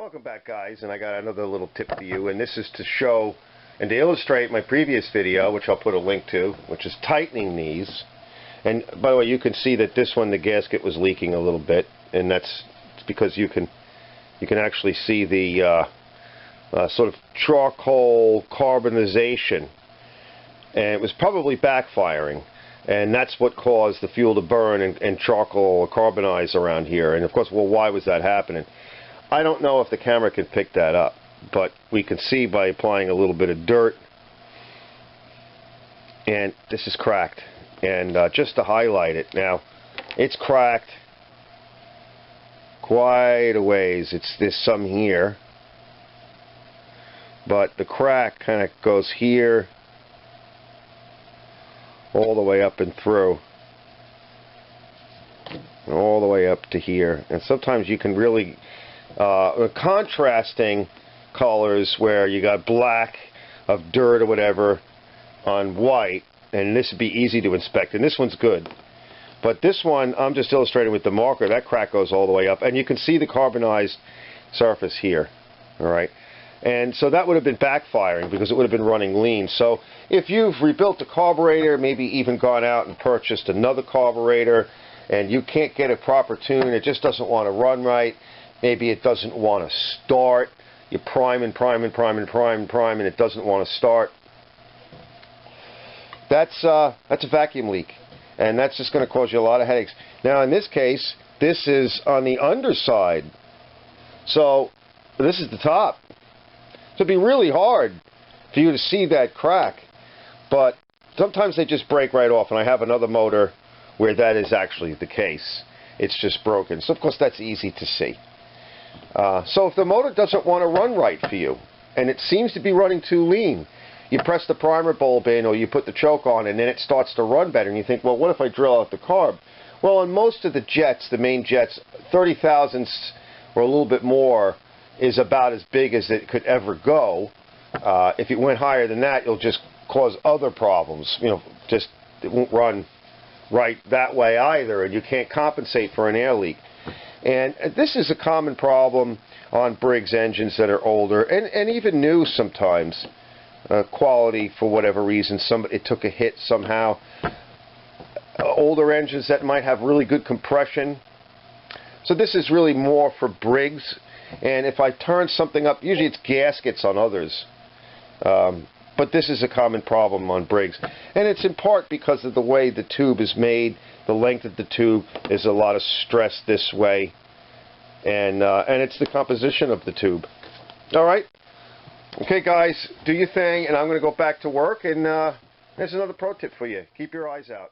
Welcome back, guys, and I got another little tip for you, and this is to show and to illustrate my previous video, which I'll put a link to, which is tightening these. And by the way, you can see that this one, the gasket was leaking a little bit, and it's because you can actually see the sort of charcoal carbonization, and it was probably backfiring, and that's what caused the fuel to burn and charcoal carbonize around here. And of course, well, why was that happening? I don't know if the camera can pick that up, but we can see by applying a little bit of dirt, and this is cracked. And just to highlight it, now it's cracked quite a ways. There's some here, but the crack kind of goes here all the way up and through, and all the way up to here. And sometimes you can really contrasting colors where you got black of dirt or whatever on white, and this would be easy to inspect, and this one's good. But this one, I'm just illustrating with the marker, that crack goes all the way up, and you can see the carbonized surface here. Alright, and so that would have been backfiring because it would have been running lean. So if you've rebuilt the carburetor, maybe even gone out and purchased another carburetor, and you can't get a proper tune, it just doesn't want to run right, maybe it doesn't want to start, you prime and prime and prime and prime and prime, and it doesn't want to start. That's a vacuum leak, and that's just going to cause you a lot of headaches. Now in this case, this is on the underside, so this is the top. So it'd be really hard for you to see that crack, but sometimes they just break right off, and I have another motor where that is actually the case. It's just broken. So of course that's easy to see. So if the motor doesn't want to run right for you, and it seems to be running too lean, you press the primer bulb in or you put the choke on, and then it starts to run better, and you think, well, what if I drill out the carb? Well, on most of the jets, the main jets, 30 thousandths or a little bit more is about as big as it could ever go. If it went higher than that, you'll just cause other problems. You know, just it won't run right that way either, and you can't compensate for an air leak. And this is a common problem on Briggs engines that are older and even new sometimes. Quality, for whatever reason, it took a hit somehow. Older engines that might have really good compression. So this is really more for Briggs. And if I turn something up, usually it's gaskets on others. But this is a common problem on Briggs. And it's in part because of the way the tube is made. The length of the tube is a lot of stress this way. And it's the composition of the tube. Alright. Okay, guys, do your thing, and I'm going to go back to work. And there's another pro tip for you. Keep your eyes out.